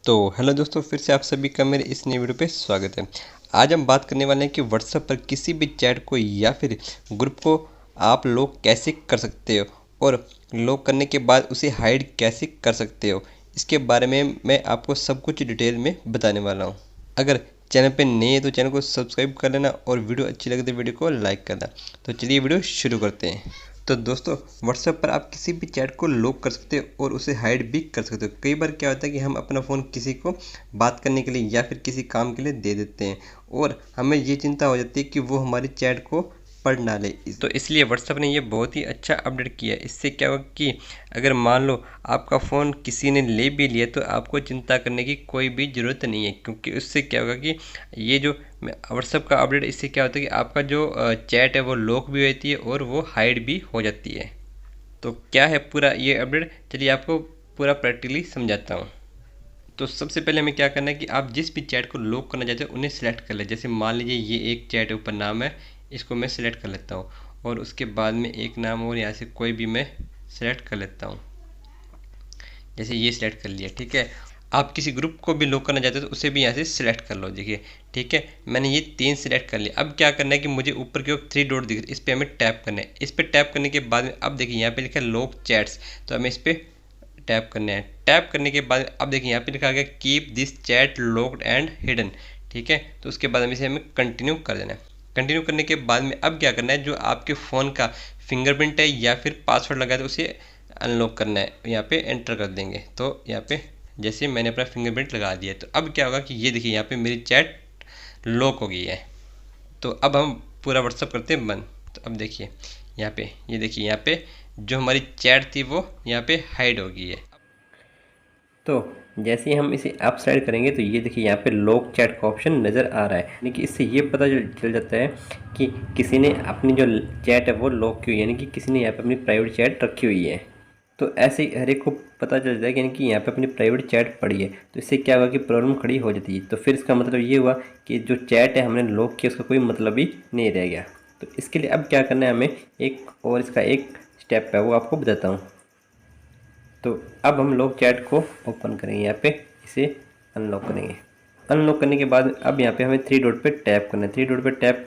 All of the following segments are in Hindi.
तो हेलो दोस्तों, फिर से आप सभी का मेरे इस नई वीडियो पे स्वागत है। आज हम बात करने वाले हैं कि व्हाट्सएप पर किसी भी चैट को या फिर ग्रुप को आप लॉक कैसे कर सकते हो और लॉक करने के बाद उसे हाइड कैसे कर सकते हो। इसके बारे में मैं आपको सब कुछ डिटेल में बताने वाला हूँ। अगर चैनल पे नए हैं तो चैनल को सब्सक्राइब कर लेना और वीडियो अच्छी लगे तो वीडियो को लाइक करना। तो चलिए वीडियो शुरू करते हैं। तो दोस्तों, व्हाट्सएप पर आप किसी भी चैट को लॉक कर सकते हो और उसे हाइड भी कर सकते हो। कई बार क्या होता है कि हम अपना फ़ोन किसी को बात करने के लिए या फिर किसी काम के लिए दे देते हैं और हमें ये चिंता हो जाती है कि वो हमारी चैट को पढ़ ना ले। तो इसलिए व्हाट्सएप ने ये बहुत ही अच्छा अपडेट किया है। इससे क्या होगा कि अगर मान लो आपका फ़ोन किसी ने ले भी लिया तो आपको चिंता करने की कोई भी ज़रूरत नहीं है, क्योंकि उससे क्या होगा कि ये जो व्हाट्सएप का अपडेट, इससे क्या होता है कि आपका जो चैट है वो लॉक भी होती है और वो हाइड भी हो जाती है। तो क्या है पूरा ये अपडेट, चलिए आपको पूरा प्रैक्टिकली समझाता हूँ। तो सबसे पहले हमें क्या करना है कि आप जिस भी चैट को लॉक करना चाहते हो उन्हें सेलेक्ट कर ले। जैसे मान लीजिए ये एक चैट ऊपर नाम है, इसको मैं सिलेक्ट कर लेता हूँ और उसके बाद में एक नाम और यहाँ से कोई भी मैं सेलेक्ट कर लेता हूँ। जैसे ये सिलेक्ट कर लिया, ठीक है। आप किसी ग्रुप को भी लॉक करना चाहते हो तो उसे भी यहाँ से सिलेक्ट कर लो। देखिए, ठीक है, मैंने ये 3 सिलेक्ट कर लिया। अब क्या करना है कि मुझे ऊपर की ओर 3 डॉट दिख रहे, इस पर हमें टैप करना है। इस पर टैप करने के बाद में अब देखिए यहाँ पे लिखा है लॉक चैट्स, तो हमें इस पर टैप करना है। टैप करने के बाद अब देखिए यहाँ पे लिखा गया keep this chat locked and hidden, ठीक है। तो उसके बाद हमें कंटिन्यू कर देना है। कंटिन्यू करने के बाद में अब क्या करना है, जो आपके फ़ोन का फिंगरप्रिंट है या फिर पासवर्ड लगा है तो उसे अनलॉक करना है। यहाँ पे एंटर कर देंगे तो यहाँ पे जैसे मैंने अपना फिंगरप्रिंट लगा दिया तो अब क्या होगा कि ये देखिए यहाँ पे मेरी चैट लॉक हो गई है। तो अब हम पूरा व्हाट्सअप करते हैं बंद। तो अब देखिए यहाँ पे, ये देखिए यहाँ पे जो हमारी चैट थी वो यहाँ पे हाइड हो गई है। तो जैसे ही हम इसे अप स्लाइड करेंगे तो ये देखिए यहाँ पे लॉक चैट का ऑप्शन नज़र आ रहा है, यानी कि इससे ये पता चल जाता है कि किसी ने अपनी जो चैट है वो लॉक की हुई है, यानी कि किसी ने यहाँ पे अपनी प्राइवेट चैट रखी हुई है। तो ऐसे ही हर एक को पता चल जाएगा यानी कि यहाँ पे अपनी प्राइवेट चैट पड़ी है। तो इससे क्या होगा कि प्रॉब्लम खड़ी हो जाती है। तो फिर इसका मतलब ये हुआ कि जो चैट है हमने लॉक किया उसका कोई मतलब ही नहीं रह गया। तो इसके लिए अब क्या करना है हमें, एक और इसका एक स्टेप है वो आपको बताता हूँ। तो अब हम लॉक चैट को ओपन करेंगे, यहाँ पे इसे अनलॉक करेंगे। अनलॉक करने के बाद अब यहाँ पे हमें 3 डॉट पे टैप करना है। 3 डॉट पे टैप,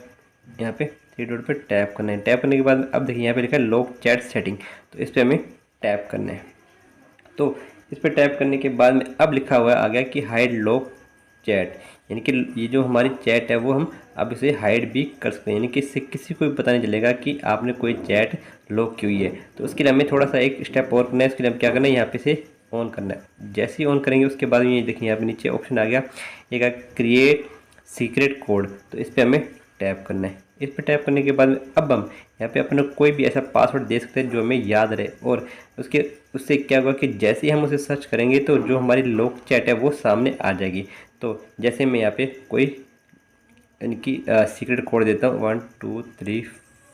यहाँ पे 3 डॉट पे टैप करना है। टैप करने के बाद अब देखिए यहाँ पे लिखा है लॉक चैट सेटिंग, तो इस पर हमें टैप करना है। तो इस पर टैप करने के बाद में अब लिखा हुआ है आ गया कि हाइड लॉक चैट, यानी कि ये जो हमारी चैट है वो हम अब इसे हाइड भी कर सकते हैं, यानी कि इससे किसी को भी पता नहीं चलेगा कि आपने कोई चैट लॉक की हुई है। तो उसके लिए हमें थोड़ा सा एक स्टेप और करना है। उसके लिए हम क्या करना है, यहाँ पे से ऑन करना है। जैसे ही ऑन करेंगे उसके बाद में ये देखिए यहाँ पे नीचे ऑप्शन आ गया, एक क्रिएट सीक्रेट कोड, तो इस पर हमें टैप करना है। इस पर टैप करने के बाद अब हम यहाँ पे अपना कोई भी ऐसा पासवर्ड दे सकते हैं जो हमें याद रहे, और उससे क्या होगा कि जैसे ही हम उसे सर्च करेंगे तो जो हमारी लॉक चैट है वो सामने आ जाएगी। तो जैसे मैं यहाँ पे कोई यानी कि सीक्रेट कोड देता हूँ 1 2 3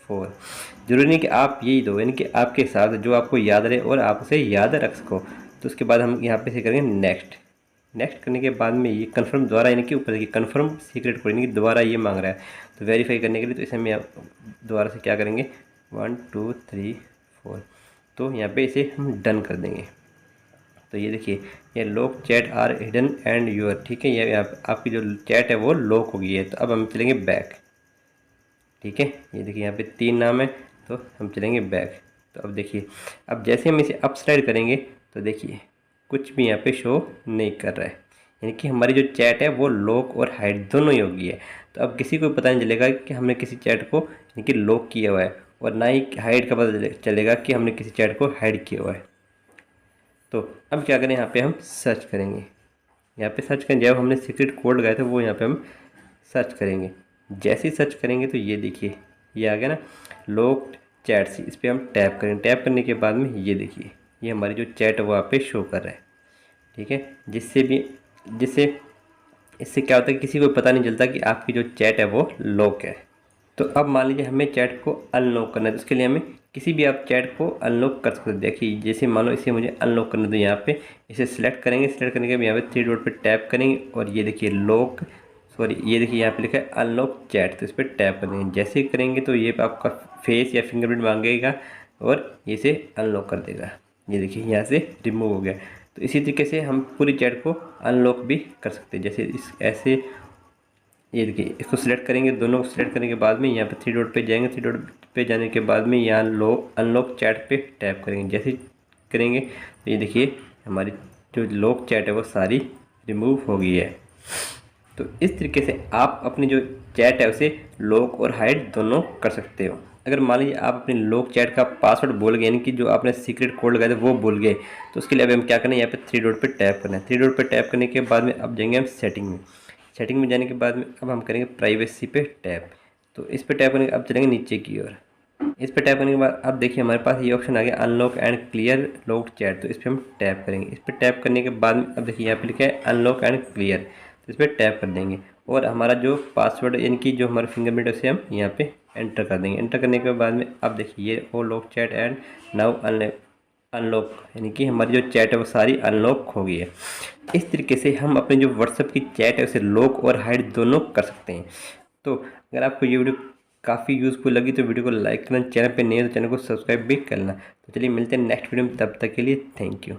4। जरूरी नहीं कि आप यही दो, यानी कि आपके हिसाब से जो आपको याद रहे और आप उसे याद रख सको। तो उसके बाद हम यहाँ पे से करेंगे नेक्स्ट। नेक्स्ट करने के बाद में ये कन्फर्म दोबारा, यानी कि ऊपर देखिए कन्फर्म सीक्रेट कोड, यानी कि दोबारा ये मांग रहा है। तो वेरीफाई करने के लिए तो इसे हम दोबारा से क्या करेंगे 1 2 3 4, तो यहाँ पे इसे हम डन कर देंगे। तो ये देखिए ये lock chat are hidden and your, ठीक है, ये आपकी जो चैट है वो लॉक हो गई है। तो अब हम चलेंगे बैक, ठीक है। ये देखिए यहाँ पे 3 नाम है, तो हम चलेंगे बैक। तो अब देखिए अब जैसे हम इसे अप स्लाइड करेंगे तो देखिए कुछ भी यहाँ पे शो नहीं कर रहा है, यानी कि हमारी जो चैट है वो लॉक और हाइड दोनों ही हो गई है। तो अब किसी को पता नहीं चलेगा कि हमने किसी चैट को यानी कि लॉक किया हुआ है, और ना ही हाइड का पता चलेगा कि हमने किसी चैट को हाइड किया हुआ है। तो अब क्या करें, यहाँ पे हम सर्च करेंगे। यहाँ पे सर्च करें, जब हमने सीक्रेट कोड लगाया था वो यहाँ पे हम सर्च करेंगे। जैसे ही सर्च करेंगे तो ये देखिए ये आ गया ना लॉक्ड चैट्स, इस पर हम टैप करें। टैप करने के बाद में ये देखिए ये हमारी जो चैट है वो यहाँ पे शो कर रहा है, ठीक है। जिससे इससे क्या होता है किसी को पता नहीं चलता कि आपकी जो चैट है वो लॉक है। तो अब मान लीजिए हमें चैट को अनलॉक करना है, तो उसके लिए हमें किसी भी आप चैट को अनलॉक कर सकते हैं। देखिए जैसे मान लो इसे मुझे अनलॉक करना है तो यहाँ पे इसे सिलेक्ट करेंगे। सिलेक्ट करने के बाद यहाँ पे 3 डॉट पे टैप करेंगे और ये देखिए ये देखिए यहाँ पे लिखा है अनलॉक चैट, तो इस पर टैप कर देंगे। जैसे ही करेंगे तो ये आपका फेस या फिंगरप्रिंट मांगेगा और ये इसे अनलॉक कर देगा। ये देखिए यहाँ से रिमूव हो गया। तो इसी तरीके से हम पूरी चैट को अनलॉक भी कर सकते हैं। जैसे इस ऐसे ये देखिए, इसको सिलेक्ट करेंगे, दोनों को सिलेक्ट करने के बाद में यहाँ पे थ्री डॉट पे जाएंगे। थ्री डॉट पे जाने के बाद में यहाँ अनलॉक चैट पे टैप करेंगे। जैसे करेंगे तो ये देखिए हमारी जो लॉक चैट है वो सारी रिमूव हो गई है। तो इस तरीके से आप अपनी जो चैट है उसे लॉक और हाइड दोनों कर सकते हो। अगर मान लीजिए आप अपनी लॉक चैट का पासवर्ड भूल गए, यानी कि जो आपने सीक्रेट कोड लगाया था वो भूल गए, तो उसके लिए अभी हम क्या करना है, यहाँ पे थ्री डॉट पे टैप करना है। थ्री डॉट पे टैप करने के बाद में अब जाएंगे हम सेटिंग में। सेटिंग में जाने के बाद में अब हम करेंगे प्राइवेसी पे टैप। तो इस पे टैप करने के अब चलेंगे नीचे की ओर। इस पर टैप करने के बाद अब देखिए हमारे पास ये ऑप्शन आ गया unlock and clear locked chat. तो इस पर हम टैप करेंगे। इस पर टैप करने के बाद में अब देखिए यहाँ पे लिखा है अनलॉक एंड क्लियर, तो इस पर टैप कर देंगे और हमारा जो पासवर्ड यानी कि जो हमारा फिंगरप्रिंट है उसे हम यहाँ पे एंटर कर देंगे। एंटर करने के बाद में अब देखिए ये वो lock chat and now unlock, यानी कि हमारी जो चैट है वो सारी अनलॉक हो गई है। इस तरीके से हम अपने जो व्हाट्सएप की चैट है उसे लॉक और हाइड दोनों कर सकते हैं। तो अगर आपको ये वीडियो काफ़ी यूज़फुल लगी तो वीडियो को लाइक करना, चैनल पे नए हो तो चैनल को सब्सक्राइब भी करना। तो चलिए मिलते हैं नेक्स्ट वीडियो में, तब तक के लिए थैंक यू।